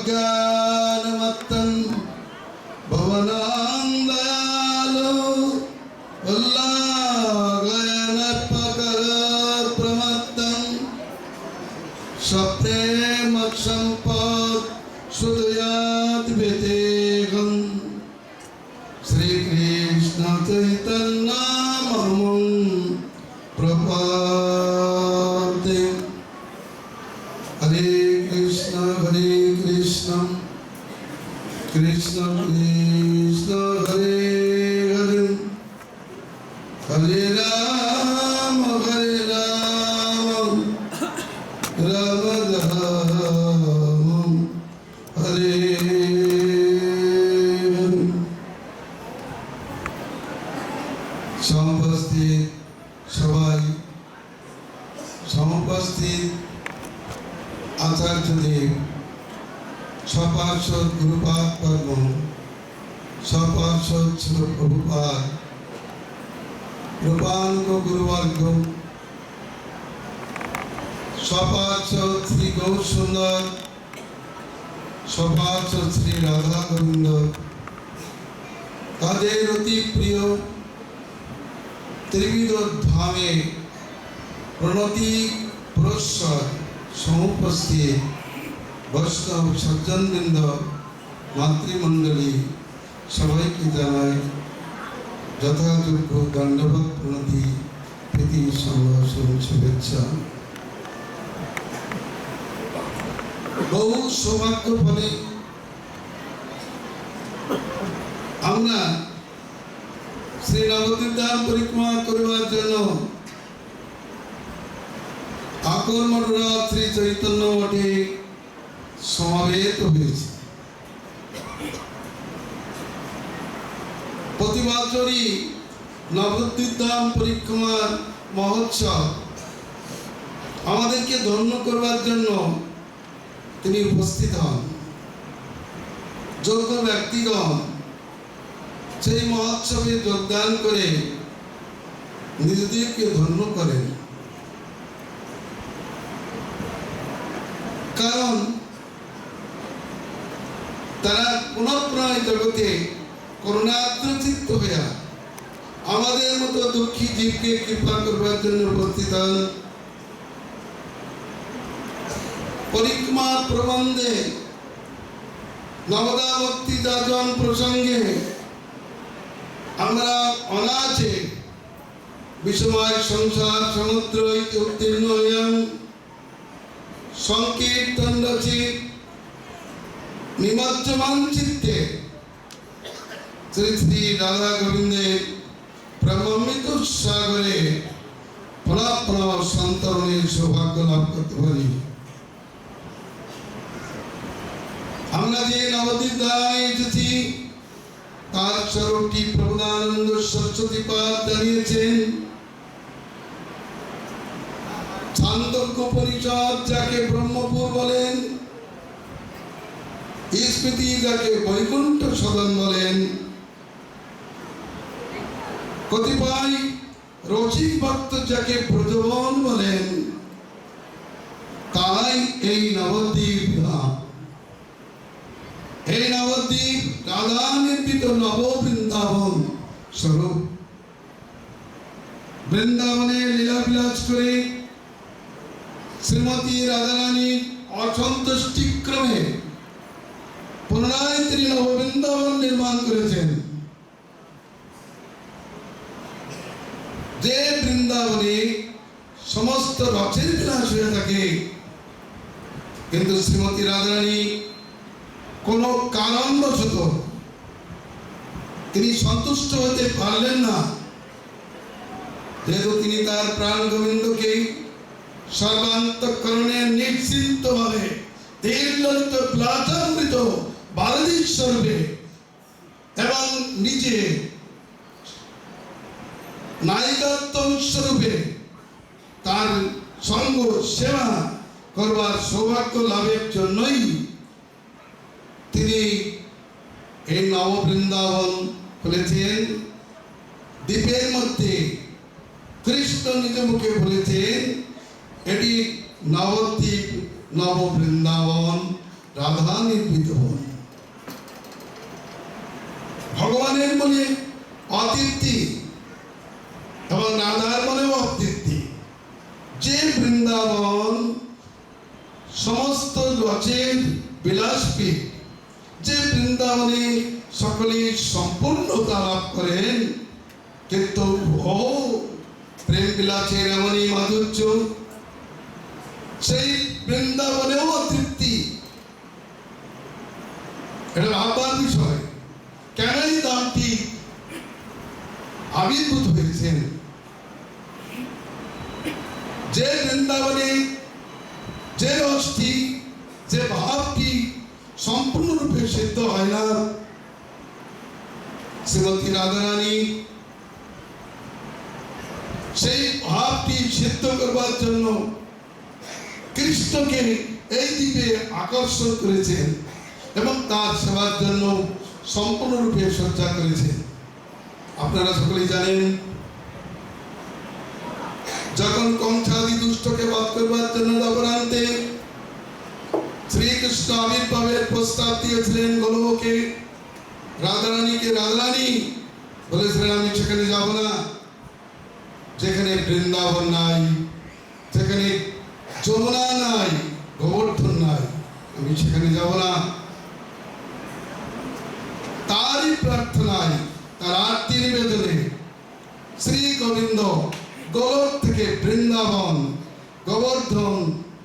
অজ্ঞানমত্তং ভবনাং দয়ালো উল্লাঘয়নপকরপ্রমত্তং সপ্রেম সম্পদ সুদয়াৎ বেতেগং শ্রীকৃষ্ণ চৈতন্য মহামং প্রপদ্যে হরে কৃষ্ণ কৃষ্ণ কৃষ্ণ হরে হরে হরে রাম রাম রাম হরে সমুপস্থিত সবাই, সমুপস্থিত আচার্যদেব, সপার্ষদ গুরুপাদ পদ্ম, সপার্ষদ ছিল প্রভুপাদ, রূপাঙ্গ গুরুবর্গ, সপার্ষদ শ্রী গৌর সুন্দর, সপার্ষদ শ্রী রাধা গোবিন্দ, তাদের অতি প্রিয় ত্রিবিধ ধামে প্রণতি পুরস্কার সমুপস্থিত বৈষ্ণব সজ্জনবৃন্দ, মাতৃমণ্ডলী সবাইকে জানায় যথাযোগ্য দণ্ডবত প্রণতি, প্রীতি সম্ভাষণ শুভেচ্ছা। বহু সৌভাগ্য ফলে আমরা শ্রী নবদ্বীপ ধাম পরিক্রমা করবার জন্য আকরমঠরা শ্রী চৈতন্য মঠে সমাবেত হয়েছে। প্রতি বছরই নবদ্বীপ ধাম পরিক্রমার মহোৎসব আমাদেরকে ধন্য করবার জন্য তিনি উপস্থিত হন। যোগ্য ব্যক্তিগণ সেই মহোৎসবে যোগদান করে নিজেদেরকে ধন্য করেন। কারণ তারা পুনঃপ্রায় জগতে করুণাদ্রচিত্ত হইয়া আমাদের মতো দুঃখী জীবকে কৃপা করবার জন্য উপস্থিত হন। পরিক্রমা প্রবন্ধে নবদা ভক্তি যাজন প্রসঙ্গে আমরা অনাচে বিষময় সংসার সমুদ্র উত্তীর্ণ হইয়াম সংকীর্তন রচিত নিমজ্জমান চিত্তে শ্রী শ্রী রাধা গোবিন্দের ব্রহ্মামৃত সাগরে পুনঃ সন্তরণের সৌভাগ্য লাভ করতে পারি। আমরা যে নবদ্বীপ ধামে এসেছি তার স্বরূপটি প্রভুদানন্দ সরস্বতী পাদ জানিয়েছেন। ছান্দোগ্য পরিষদ যাকে ব্রহ্মপুর বলেন, স্মৃতি যাকে বৈকুণ্ঠ সদন বলেন, কতিপয় রসিক ভক্ত যাকে ব্রজবন বলেন, তাই এই নবদ্বীপ ধাম। এই নবদ্বীপ রাধা নির্মিত নব বৃন্দাবন স্বরূপ। বৃন্দাবনে লীলা বিলাস করে শ্রীমতী রাধারানীর অসন্তুষ্টিক্রমে পুনরায় তিনি নববৃন্দাবন নির্মাণ করেছেন। যে বৃন্দাবনে সমস্ত রসের বিলাস হয়ে থাকে, কিন্তু শ্রীমতী রাধারানী কোন কারণবশত তিনি সন্তুষ্ট হতে পারলেন না। যেহেতু তিনি তার প্রাণ গোবিন্দকে সর্বান্তঃকরণে নিশ্চিন্তভাবে দীর্ঘলিত প্লাতামৃত বারদী স্বরূপে এবং নিজে নায়িকাত্ম স্বরূপে তার সঙ্গ সেবা করবার সৌভাগ্য লাভের জন্যই তিনি এই নববৃন্দাবন খুলেছেন। দ্বীপের মধ্যে কৃষ্ণ নিজ মুখে বলেছেন এটি নবদ্বীপ নববৃন্দাবন। রাধা নির্মিত বন। ভগবানের মনে অতৃপ্তি এবং রাধার মনেও অতৃপ্তি। যে বৃন্দাবন সমস্ত রচের বিলাসপীঠ, যে বৃন্দাবনে সকলে সম্পূর্ণতা লাভ করেন, কিন্তু প্রেম বিলাসের এমনই মাধুর্য, সেই বৃন্দাবনেও অতৃপ্তি। এটা ভাববার বিষয়। কেন এই দামটি আবির্ভূত হয়েছেন? যে বৃন্দাবনে যে রসটি, যে ভাবটি সম্পূর্ণরূপে সিদ্ধ হয় না, শ্রীমতী রাধারানী সেই ভাবটি সিদ্ধ করবার জন্য কৃষ্ণকে এই দ্বীপে আকর্ষণ করেছেন এবং তার সেবার জন্য সম্পূর্ণরূপে সজ্জা করেছেন। আপনারা সকলেই জানেন, যখন কংসাদি দুষ্টকে বধ করবার জন্য নবরান্তে শ্রীকৃষ্ণ আবির্ভাবের প্রস্তাব দিয়েছিলেন গোলকে, রাধারানীকে, রাধারানী বলেছিলেন আমি সেখানে যাব না যেখানে বৃন্দাবন নাই, যেখানে যমুনা নাই, গোবর্ধন নাই, আমি সেখানে যাব না। তারই প্রার্থনায়, তার আরতি নিবেদনে শ্রী গোবিন্দ গোলক থেকে বৃন্দাবন, গোবর্ধন,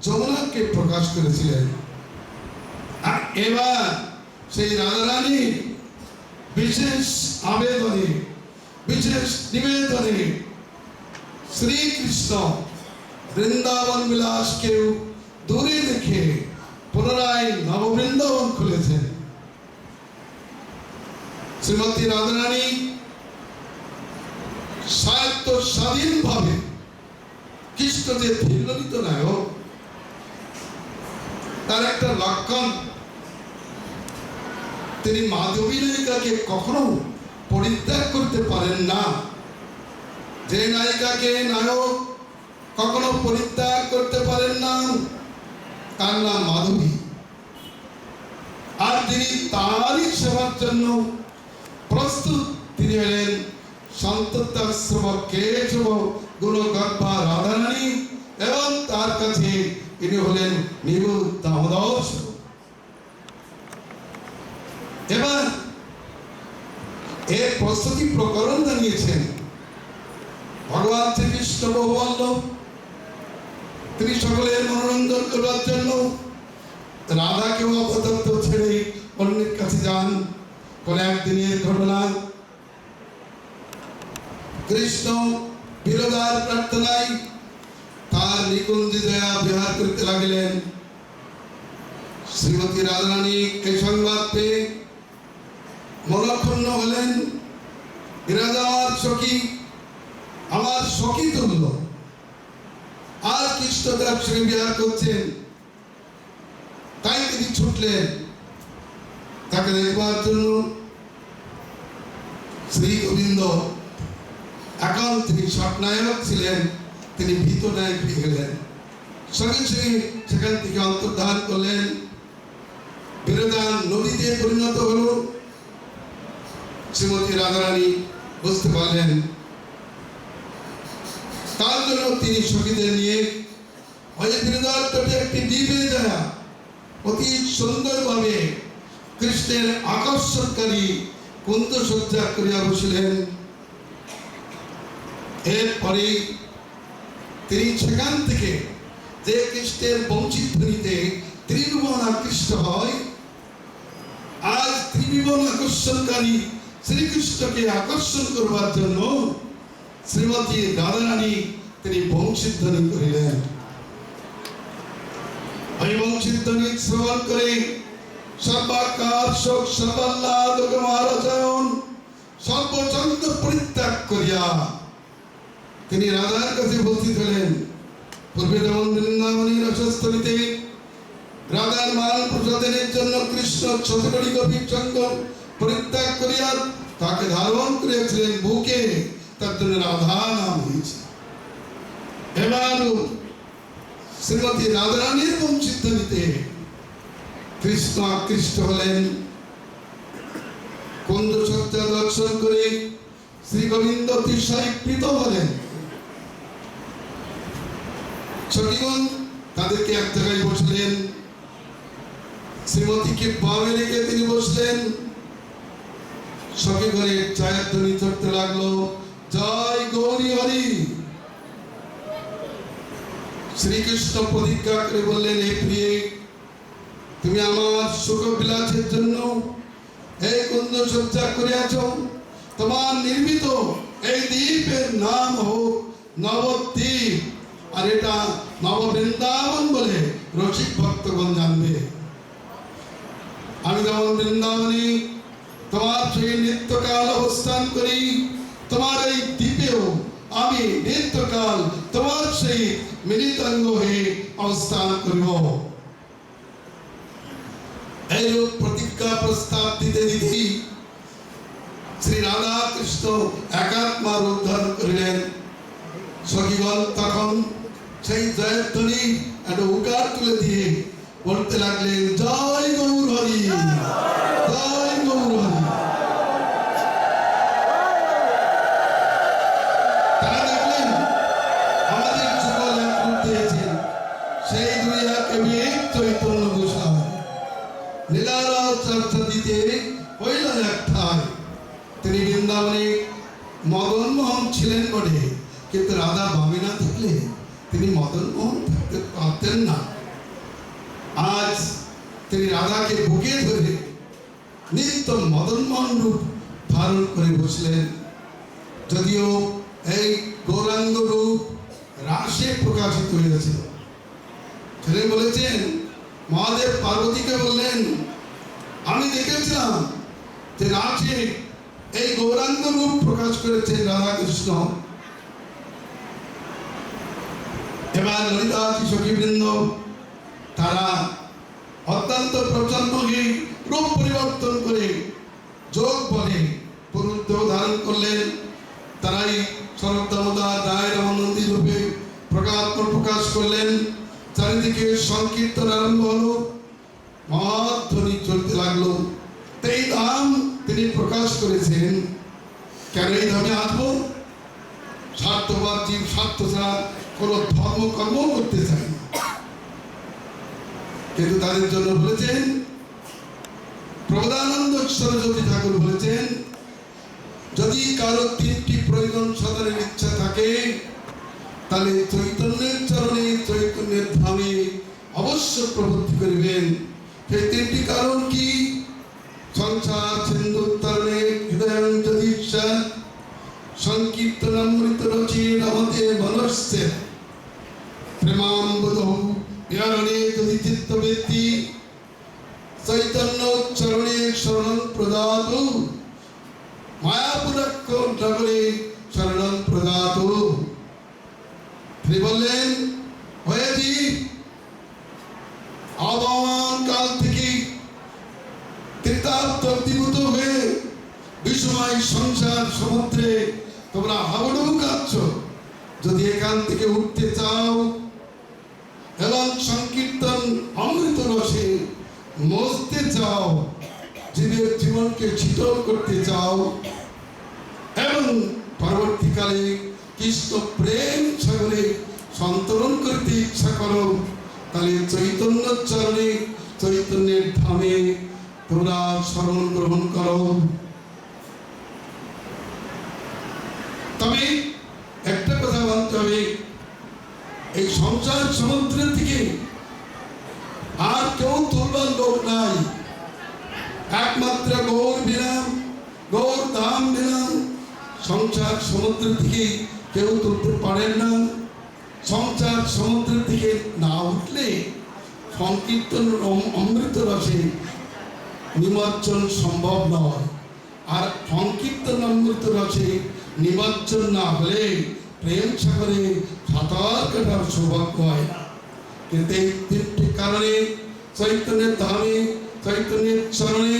যমুনাকে প্রকাশ করেছিলেন। আর এবার সেই রাধারানী বিশেষ আবেদনে, বিশেষ নিবেদনে শ্রীকৃষ্ণ বৃন্দাবন বিলাসকেও দূরে রেখে পুনরায় নববৃন্দাবন খুলেছেন। শ্রীমতী রাধারানী স্বায়ত্ত স্বাধীনভাবে, কৃষ্ণ যে ভিন্নলিত নায়ক, তার একটা লক্ষণ, তিনি মাধবী নায়িকাকে কখনো পরিত্যাগ করতে পারেন না। যে নায়িকাকে নায়ক কখনো পরিত্যাগ করতে পারেন না, তার নাম মাধবী। আর তিনি তারই সেবার জন্য প্রস্তুত। তিনি হলেন সন্ততাশ্রম কেশব গুণগর্ভা রাধারানী এবং তার কাছে তিনি হলেন নিরুদ্ধ দামোদর। এবার এর প্রস্তুতি প্রকরণ জানিয়েছেন ভগবান শ্রীকৃষ্ণ বহুবল্লভ। তিনি সকলের মনোরঞ্জন করবার জন্য রাধাকেও আপাতত ছেড়ে অন্যের কাছে যান। কোন একদিনের ঘটনা, কৃষ্ণ বিরোধার প্রার্থনায় তার নিকুঞ্জ দয়া বিহার করতে লাগলেন। শ্রীমতী রাধারানী এই সংবাদ পেয়ে মনক্ষুণ্ণ হলেন। বিরাজার সখী, আমার সখী তুল্য, আর কৃষ্ণ তার সঙ্গে বিহার করছেন। তাই তিনি ছুটলেন তাকে দেখবার জন্য। শ্রী গোবিন্দ এখন তিনি স্বপ্নায়ক ছিলেন, তিনি ভীত নায়ক হয়ে গেলেন। সঙ্গে সঙ্গে সেখান থেকে অন্তর্ধান করলেন। বিরোধান নদীতে পরিণত হল। শ্রীমতী রাধারানী বুঝতে পারলেন। তার জন্য তিনি সখীদের নিয়ে ওই বিরোধার তটে একটি দ্বীপে যায় অতি সুন্দরভাবে কৃষ্ণের আকর্ষণকারী কুন্দ সজ্জা করিয়া বসিলেন। এরপরে তিনি সেখান থেকে যে কৃষ্ণের বংশীধ্বনিতে ত্রিভুবন আকৃষ্ট হয়, আজ ত্রিভুবন আকর্ষণকারী শ্রীকৃষ্ণকে আকর্ষণ করবার জন্য শ্রীমতী রাধারানী তিনি বংশীধ্বনি করিলেন। ওই বংশীধ্বনি শ্রবণ করে সর্বাকার শোক সর্বাহ্লাদ মহারাজয়ন সর্বচন্দ্র পরিত্যাগ করিয়া তিনি রাধার কাছে উপস্থিত হলেন। পূর্বে যেমন বৃন্দাবনী রসস্থলিতে রাধার মান প্রসাদনের জন্য কৃষ্ণ ছোটবড়ি গভীর সঙ্গ পরিত্যাগ করিয়া তাকে ধারণ করেছিলেন বুকে, তার জন্য রাধা নাম হয়েছে। এবার শ্রীমতী রাধারানীর বংশীধ্বনিতে কৃষ্ণ আকৃষ্ট হলেন। কুঞ্জ সজ্জা দর্শন করে শ্রী গোবিন্দ অতিশয় প্রীত হলেন। সখীগণ তাদেরকে এক জায়গায় বসলেন, শ্রীমতীকে বামে রেখে তিনি বসলেন। সখীগণের চায়ের ধ্বনি চড়তে লাগলো, জয় গৌরী হরি। শ্রীকৃষ্ণ প্রতিজ্ঞা করে বললেন, হে প্রিয়ে, তুমি আমার সুখ বিলাসের জন্য এই কুঞ্জ সজ্জা করিয়াছ। তোমার নির্মিত এই দ্বীপের নাম হোক নবদ্বীপ, আর এটা নববৃন্দাবন বলে রসিক ভক্তগণ জানবে। আমি যেমন বৃন্দাবনে তোমার সেই নিত্যকাল অবস্থান করি, তোমার এই দ্বীপেও আমি নিত্যকাল তোমার সেই মিলিতাঙ্গ হয়ে অবস্থান করিব। এইরূপ প্রতিজ্ঞা প্রস্তাব দিতে দিতেই শ্রী রাধা কৃষ্ণ একাত্মা রূপ ধারণ করিলেন। সখীগণ তখন সেই জয়ধ্বনি একটা উকার তুলে দিয়ে বলতে লাগলেন, জয় গৌর হরি, জয় গৌর হরি। তারা দেখলেন আমাদের যুগল এক রূপ দিয়েছেন, সেই দুই এক চৈতন্য গোসাই। লীলারা চর্চা দিতে হইল একটাই। তিনি বৃন্দাবনে মদনমোহন ছিলেন বটে, কিন্তু রাধা বামে না থাকলে তিনি মদনমোহন থাকতে পারতেন না। আজ তিনি রাধাকে বুকে ধরে নিত্য মদনমোহন রূপ ধারণ করে বসলেন। যদিও এই গৌরাঙ্গ রূপ রাসে প্রকাশিত হয়েছিল। তিনি বলেছেন, মহাদেব পার্বতীকে বললেন, আমি দেখেছিলাম যে রাসে এই গৌরাঙ্গ রূপ প্রকাশ করেছেন রাধা কৃষ্ণ। এবার ললিতাদি সখীবৃন্দ তারা অত্যন্ত প্রচন্ড হয়ে রূপ পরিবর্তন করে যোগ বলে পুরুষ দেহ ধারণ করলেন। তারাই শরৎ দামোদর রায় রামানন্দী রূপে প্রকাশ করলেন। চারিদিকে সংকীর্তন আরম্ভ হলো, মহাধ্বনি চলতে লাগলো। এই ধাম তিনি প্রকাশ করেছেন। কেন এই ধামে আসবো? স্বার্থবাদ জীব স্বার্থ ছাড়া কোনো ধর্মকর্ম করতে চায় না। কিন্তু তাদের জন্য বলেছেন, প্রবোধানন্দ সরস্বতী ঠাকুর বলেছেন, যদি কারো তিনটি প্রয়োজন সাধনের ইচ্ছা থাকে, তাহলে চৈতন্যের চরণে চৈতন্যের ধামে অবশ্য প্রবৃত্তি করিবেন। সেই তিনটি কারণ কি? সংসার সিন্ধুত্তরণে হৃদয়ং যদি সংকীর্তনামৃত রচি রমতে মনস্যে প্রেমাম্বুধৌ বিহরণে যদি চিত্তবৃত্তি চৈতন্য চরণে শরণং প্রদাতু মায়াপুরক্ষ নগরে শরণং প্রদাতু। তিনি বললেন, হয়েছি আবহমান কাল থেকে কৃতার্থীভূত হয়ে বিষময় সংসার সমুদ্রে তোমরা হাবুডুবু কাঁদছ। যদি এখান থেকে উঠতে চাও এবং সংকীর্তন অমৃত রসে মজতে চাও, জীবের জীবনকে শীতল করতে চাও এবং পরবর্তীকালে কৃষ্ণ প্রেম সাগরে সন্তরণ করতে ইচ্ছা করো, তাহলে চৈতন্য চরণে চৈতন্যের ধামে তোমরা শরণ গ্রহণ করো। তবে একটা কথা বলতে হবে, এই সংসার সমুদ্রের থেকে আর কেউ তুলবার লোক নাই। একমাত্র গৌর বিরাম, গৌর ধাম বিরাম সংসার সমুদ্র থেকে কেউ তুলতে পারেন না। সংসার সমুদ্র থেকে না উঠলে সংকীর্তন অমৃত রসে নিমজ্জন সম্ভব নয়। আর সংকীর্তন অমৃত রসে নিমজ্জন না হলে প্রেম সাগরে সাঁতার কাটার সৌভাগ্য হয় না। কিন্তু এই তিনটি কারণে চৈতন্যের ধামে চৈতন্যের চরণে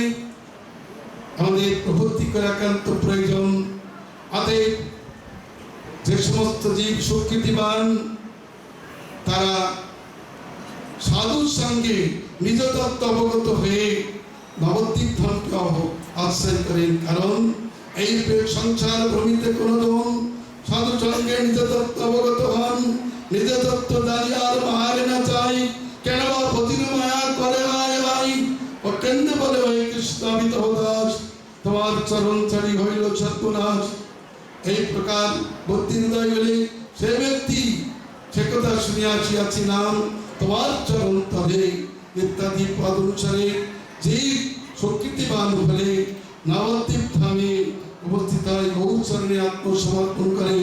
আমাদের প্রবৃত্তি করা একান্ত প্রয়োজন। অতএব যে সমস্ত জীব সুকৃতিবান তারা সাধুর সঙ্গে নিজ তত্ত্ব অবগত হয়ে নবদ্বীপ ধামকে আশ্রয় করেন। কারণ এই সংসার ভূমিতে কোনোদিন সাধু সঙ্গে নিজ তত্ত্ব অবগত হন, নিজ তত্ত্ব দাঁড়িয়ে আর মারে না চাই। কেন বা পতির মায়া করে আয় ভাই, ও কেন্দ্রে বলে হয়ে কৃষ্ণ বিতহ দাস, তোমার চরণ ছাড়ি হইল সর্বনাশ। এই প্রকার ভক্তি হৃদয় হলে সে ব্যক্তি সে কথা শুনিয়াছি নাম তোমার চরণ তলে ইত্যাদি পদ অনুসারে যে স্বীকৃতিবান হলে নবদ্বীপ ধামে উপস্থিত হয়, গৌর চরণে আত্মসমর্পণ করে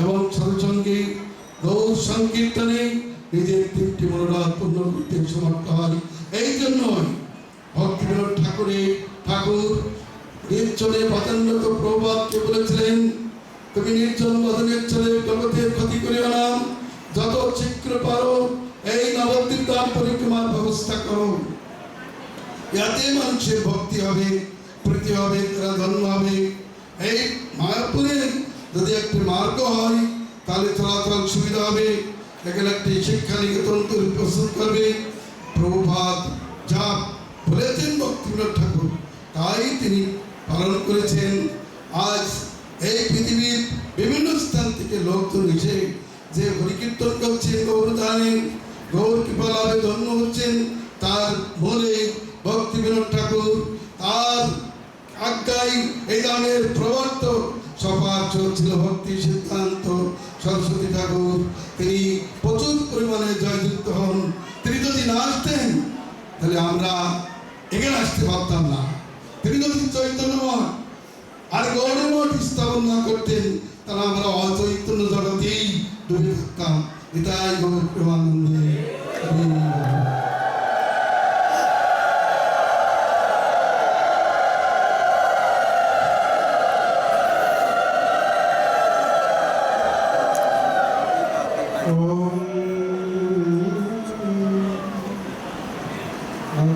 এবং সঙ্গে গৌর সংকীর্তনে নিজের তৃপ্তি মনোরথ পূর্ণ করতে সমর্থ হয়। এই জন্যই ভক্তিবিনোদ ঠাকুর নির্জনে ভজনরত প্রভুপাদকে বলেছিলেন, তুমি নির্জন ভজনের চলে জগতের ক্ষতি করিও না, যত শীঘ্র পারো এই নবদ্বীপ ধাম পরিক্রমার ব্যবস্থা করো। ইয়াতে মানুষের ভক্তি হবে, প্রীতি হবে, তারা ধন্য হবে। এই মায়াপুরে যদি একটি মার্গ হয় তাহলে চলাচল সুবিধা হবে। এখানে একটি শিক্ষা নিকেতন প্রস্তুত করবে। প্রভুপাদ যা বলেছেন ভক্তিবিনোদ ঠাকুর তাই তিনি পালন করেছেন। আজ এই পৃথিবীর বিভিন্ন স্থান থেকে লোকজন এসে যে হরিকীর্তন করছেন, গৌর ধানে গৌর কৃপা লাভে ধন্য হচ্ছেন, তার মূলে ভক্তিবিনোদ ঠাকুর, তার আজ্ঞায় এই দানের প্রবর্তক সবার ছিল ভক্তি সিদ্ধান্ত সরস্বতী ঠাকুর। তিনি প্রচুর পরিমাণে জয়যুক্ত হন। তিনি যদি না আসতেন তাহলে আমরা এখানে আসতে পারতাম না। তিনি যদি চৈতন্য মঠ আর গৌর মঠ স্থাপন না করতেন তাহলে আমরা অচৈতন্য জগতেই ডুবে থাকতাম। এটাই গৌর প্রেমানন্দে। Om